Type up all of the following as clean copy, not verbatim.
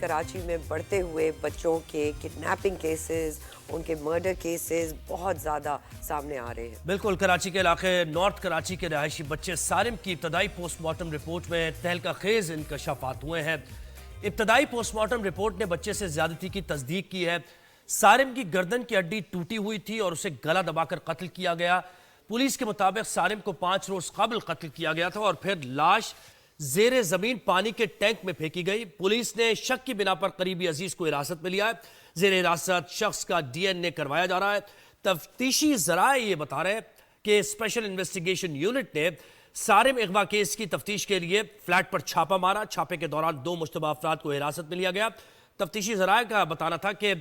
कराची में बढ़ते हुए बच्चों के किडनैपिंग केसेस, उनके मर्डर केसेस बहुत ज़्यादा सामने आ रहे हैं। बिल्कुल, कराची के इलाके नॉर्थ कराची के रहायशी बच्चे सारिम की इब्तदाई पोस्टमार्टम रिपोर्ट में तहलका खेज इंकशाफात हुए हैं। इब्तदाई पोस्टमार्टम रिपोर्ट ने बच्चे से ज्यादती की तस्दीक की है। सारिम की गर्दन की हड्डी टूटी हुई थी और उसे गला दबाकर कत्ल किया गया। पुलिस के मुताबिक सारिम को 5 रोज कबल कत्ल किया गया था और फिर लाश जेर जमीन पानी के टैंक में फेंकी गई। पुलिस ने शक की बिना पर करीबी अजीज को हिरासत में लिया है। जेर हिरासत शख्स का DNA करवाया जा रहा है। तफ्तीशी जराए ये बता रहे हैं कि स्पेशल इन्वेस्टिगेशन यूनिट ने सारिम अगवा केस की तफ्तीश के लिए फ्लैट पर छापा मारा। छापे के दौरान 2 मुश्तबा अफराद को हिरासत में लिया गया। तफ्तीशी जराए का बताना था कि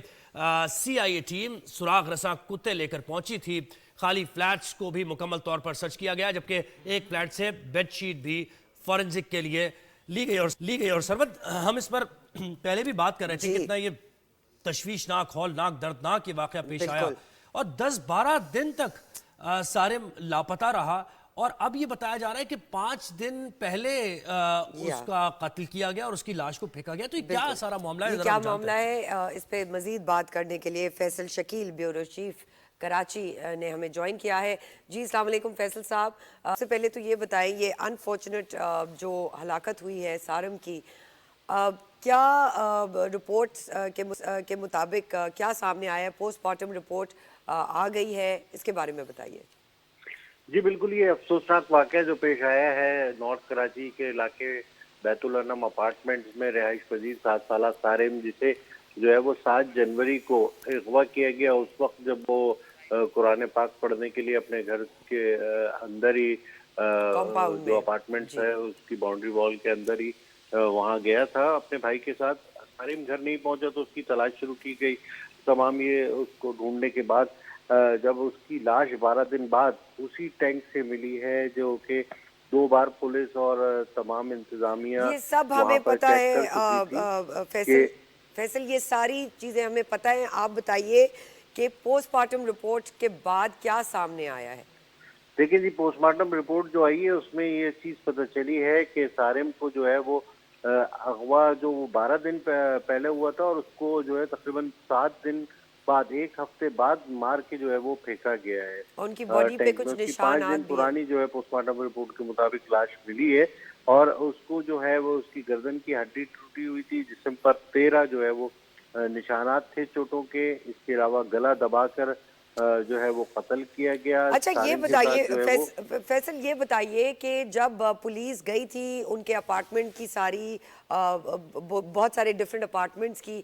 CIA टीम सुराग रसा कुत्ते लेकर पहुंची थी। खाली फ्लैट्स को भी मुकम्मल तौर पर सर्च किया गया, जबकि एक फ्लैट से बेडशीट भी फॉरेंसिक के लिए ली गई। और सरवत, हम इस पर पहले भी बात कर रहे थे कितना ये तशवीशनाक, हौलनाक, दर्दनाक ये वाकया पेश आया और 10-12 दिन तक सारिम लापता रहा और अब ये बताया जा रहा है कि 5 दिन पहले उसका कत्ल किया गया और उसकी लाश को फेंका गया। तो ये क्या सारा मामला है? ये क्या मामला है, इस पे मजीद बात करने के लिए फैसल शकील, ब्यूरो चीफ कराची ने हमें ज्वाइन किया है। जी अस्सलाम वालेकुम फैसल साहब, सबसे पहले तो ये बताएं, ये अनफॉर्चुनेट जो हलाकत हुई है सारिम की, क्या रिपोर्ट्स के मुताबिक क्या सामने आया है? पोस्टमार्टम रिपोर्ट आ गई है, इसके बारे में बताइए। जी बिल्कुल, ये अफसोसनाक वाक़या जो पेश आया है नॉर्थ कराची के इलाके बैतुल अनम अपार्टमेंट्स में रिहाइश पजीर 7 साला सारिम, जिसे जो है वो 7 जनवरी को अगवा किया गया। उस वक्त जब वो कुरान पाक पढ़ने के लिए अपने घर के अंदर ही जो अपार्टमेंट्स है उसकी बाउंड्री वॉल के अंदर ही वहाँ गया था अपने भाई के साथ। सारिम घर नहीं पहुंचा तो उसकी तलाश शुरू की गई। तमाम ये उसको ढूंढने के बाद जब उसकी लाश 12 दिन बाद उसी टैंक से मिली है, जो कि 2 बार पुलिस और तमाम इंतजामिया ये सब हमें पता है फैसल, ये सारी चीजें हमें पता है। आप बताइए कि पोस्टमार्टम रिपोर्ट के बाद क्या सामने आया है? देखिए जी, पोस्टमार्टम रिपोर्ट जो आई है उसमें ये चीज पता चली है कि सारिम को जो है वो अगवा जो 12 दिन पहले हुआ था और उसको जो है तकरीबन 7 दिन बाद, 1 हफ्ते बाद मार के जो है वो फेंका गया है। उनकी बॉडी पे कुछ निशान 5 दिन पुरानी जो है पोस्टमार्टम रिपोर्ट के मुताबिक लाश मिली है और उसको जो है वो उसकी गर्दन की हड्डी टूटी हुई थी, जिसम पर 13 जो है वो निशानात थे चोटों के। इसके अलावा गला दबाकर जो है वो कत्ल किया गया। अच्छा, ये बताइए फैसल, ये बताइए कि जब पुलिस गई थी उनके अपार्टमेंट की सारी बहुत सारे डिफरेंट अपार्टमेंट्स की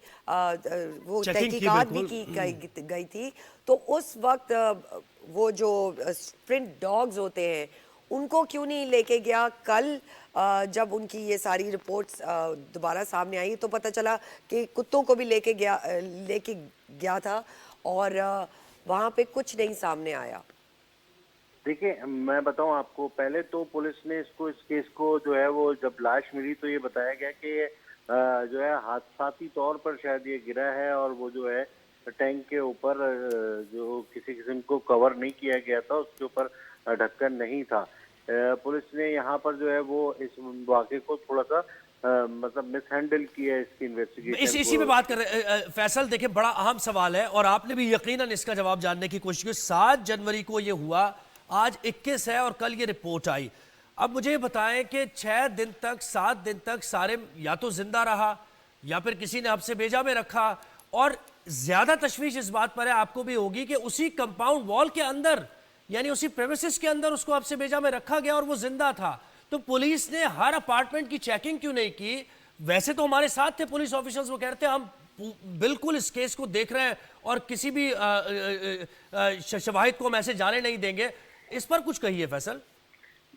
वो तहकीकात भी की गई थी, तो उस वक्त वो जो स्प्रिंट डॉग्स होते हैं उनको क्यों नहीं लेके गया? कल जब उनकी ये सारी रिपोर्ट्स दोबारा सामने आई तो पता चला कि कुत्तों को भी लेके गया था और वहां पे कुछ नहीं सामने आया। देखिए, मैं बताऊं आपको, पहले तो पुलिस ने इस केस को जो है वो जब लाश मिली तो ये बताया गया कि जो है हादसाती तौर पर शायद ये गिरा है और वो जो है टैंक के ऊपर जो किसी किस्म को कवर नहीं किया गया था, उसके ऊपर ढक्कन नहीं था। पुलिस ने यहाँ पर जो है वो इस वाक़े को थोड़ा सा मतलब मिसहैंडल किया इसकी इन्वेस्टिगेशन। इसी पे बात कर रहे हैं फैसल। देखिए, बड़ा अहम सवाल है और आपने भी यकीनन इसका जवाब जानने की कोशिश की। 7 जनवरी को ये हुआ, आज 21 है और कल ये रिपोर्ट आई। अब मुझे ये बताएं कि 6 दिन तक, 7 दिन तक सारिम या तो जिंदा रहा या फिर किसी ने आपसे भेजा में रखा, और ज्यादा तशवीश इस बात पर है, आपको भी होगी, कि उसी कंपाउंड वॉल के अंदर यानी उसी प्रेमिसेस के अंदर उसको आपसे भेजा में रखा गया और वो जिंदा था। तो पुलिस ने हर अपार्टमेंट की चेकिंग क्यों नहीं की? वैसे तो हमारे साथ थे पुलिस ऑफिसर्स, वो कहते हैं हम बिल्कुल इस केस को देख रहे हैं और किसी भी शवाहिद को हम ऐसे जाने नहीं देंगे। इस पर कुछ कहिए फैसल।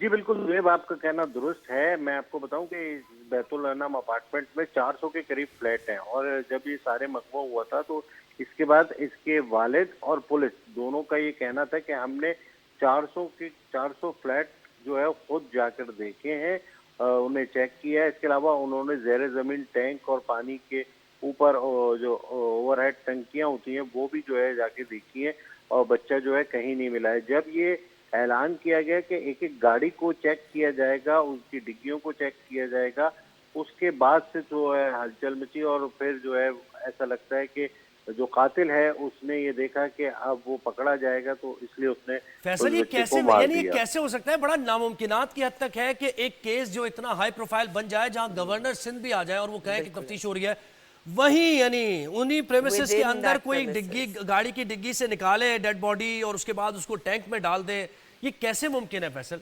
जी बिल्कुल, ये आपका कहना दुरुस्त है। मैं आपको बताऊं कि बैतुल अनम अपार्टमेंट में 400 के करीब फ्लैट हैं और जब ये सारे मकबूल हुआ था तो इसके बाद इसके वालिद और पुलिस दोनों का ये कहना था कि हमने 400 फ्लैट जो है खुद जाकर देखे हैं, उन्हें चेक किया है। इसके अलावा उन्होंने ज़ेरे ज़मीन टैंक और पानी के ऊपर जो ओवरहेड टंकियां होती हैं वो भी जो है जाके देखी है और बच्चा जो है कहीं नहीं मिला है। जब ये ऐलान किया गया कि एक एक गाड़ी को चेक किया जाएगा, उसकी डिग्गियों को चेक किया जाएगा, उसके बाद से जो है हलचल मची और फिर जो है ऐसा लगता है कि जो कातिल है उसने ये देखा कि अब वो पकड़ा जाएगा, तो इसलिए उसने फैसल उस ये बच्चे कैसे को मार यानी ये दिया। कैसे हो सकता है? बड़ा नामुमकिनात की हद तक है कि एक केस जो इतना हाई प्रोफाइल बन जाए जहां गवर्नर सिंध भी आ जाए और वो कहे कि तफ्तीश हो रही है, वहीं यानी उन्हीं प्रेमिसेस के Within अंदर that कोई premises. डिग्गी गाड़ी की डिग्गी से निकाले डेड बॉडी और उसके बाद उसको टैंक में डाल दे, ये कैसे मुमकिन है फैसल?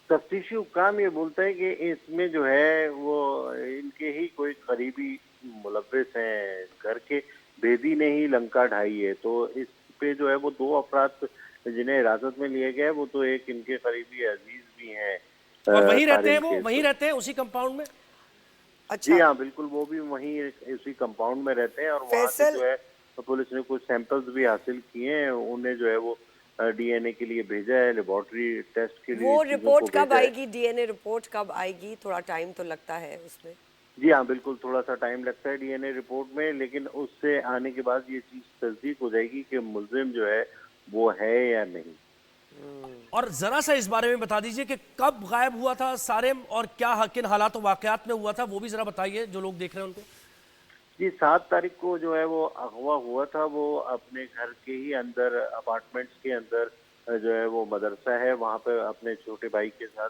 तफ्तीशी हुक्काम ये बोलता है कि इसमें जो है वो इनके ही कोई करीबी मुलव्विस हैं, घर के भेदी ने ही लंका ढाई है। तो इस पे जो है वो 2 अफराद जिन्हें हिरासत में लिया गया है, वो तो एक इनके करीबी अजीज भी हैं और वहीं रहते हैं, सारिम वो के। वहीं रहते हैं उसी कंपाउंड में? जी अच्छा हाँ, बिल्कुल, वो भी वहीं इसी कंपाउंड में रहते हैं और वहाँ से फैसल, जो है तो पुलिस ने कुछ सैंपल्स भी हासिल किए हैं। उन्हें जो है वो डीएनए के लिए भेजा है, लेबोरेटरी टेस्ट के लिए वो चीजों को रिपोर्ट कब भेजा है। आएगी, डीएनए रिपोर्ट कब आएगी? थोड़ा टाइम तो लगता है उसमें। जी हाँ, बिल्कुल, थोड़ा-सा टाइम लगता है डीएनए रिपोर्ट में, लेकिन उससे आने के बाद ये चीज़ तस्दीक हो जाएगी कि मुल्ज़िम जो है, वो है या नहीं। और जरा सा इस बारे में बता दीजिए कि कब गायब हुआ था सारेम और क्या किन हालात और वाकयात में हुआ था, वो भी जरा बताइए जो लोग देख रहे हैं उनको। जी, 7 तारीख को जो है वो अगवा हुआ था। वो अपने घर के ही अंदर अपार्टमेंट्स के अंदर जो है वो मदरसा है, वहाँ पे अपने छोटे भाई के साथ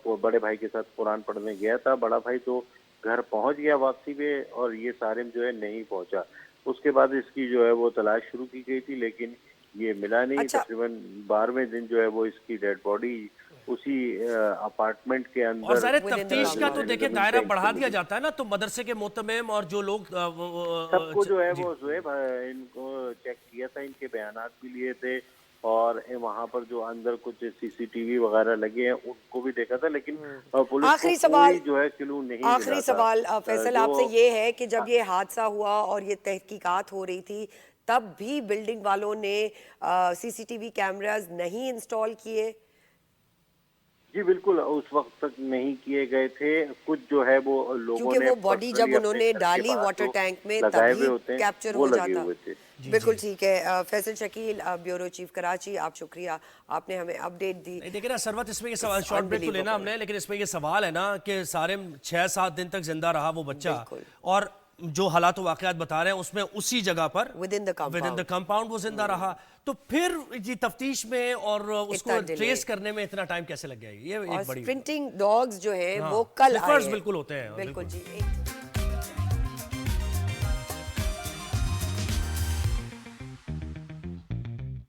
को बड़े भाई के साथ कुरान पढ़ने गया था। बड़ा भाई तो घर पहुँच गया वापसी पे और ये सारिम जो है नहीं पहुँचा। उसके बाद इसकी जो है वो तलाश शुरू की गई थी, लेकिन ये मिला नहीं। अच्छा तकरीबन 12वें दिन जो है वो इसकी डेड बॉडी उसी अपार्टमेंट के और अंदर ज़ाहिर Within the तफ्तीश का तो compound. देखिए जमीन दायरा टैंक बढ़ा से दिया मिली। जाता है ना, तो मदरसे के मोहतमिम और जो लोग सबको जो है जी, वो ज़ुएब इनको चेक किया था, इनके बयानात भी लिए थे और वहाँ पर जो अंदर कुछ सीसीटीवी वगैरह लगे हैं उनको भी देखा था, लेकिन पुलिस को आखिरी सवाल, कोई जो है क्लू नहीं मिला आखिरी था। सवाल फैसल जो आपसे ये है कि जब ये हादसा हुआ और ये तहकीकात हो रही थी, तब भी बिल्डिंग वालों ने सीसीटीवी कैमरास नहीं इंस्टॉल किए? जी बिल्कुल, उस वक्त तक नहीं किए गए थे। कुछ जो है वो लोगों क्योंकि ने वो बॉडी जब पर्सनली अपने उन्होंने घर के डाली बाहर वाटर जो टैंक में लगाए हुए तभी होते हैं कैप्चर वो हो लगे जाता। हुए थे। बिल्कुल ठीक है। फैसल शकील, ब्यूरो चीफ कराची, आप शुक्रिया, आपने हमें अपडेट दी। नहीं देखिए ना सरवत, इसमें ये सवाल, शॉर्ट ब्रेक तो लेना Unbelievable. हमने, लेकिन इसमें ये सवाल है ना कि सारिम 6-7 दिन तक जिंदा रहा वो बच्चा, बिल्कुल। और जो हालात व वाकयात बता रहे हैं उसमें उसी जगह पर Within the compound. कंपाउंड वो जिंदा रहा, तो फिर जी तफ्तीश में और उसको delay. ट्रेस करने में इतना टाइम कैसे लग गया? ये और एक बड़ी स्प्रिंटिंग डॉग्स जो हैं हाँ, वो कल आए sniffers हैं। बिल्कुल होते हैं, बिल्कुल बिल्कुल। जी।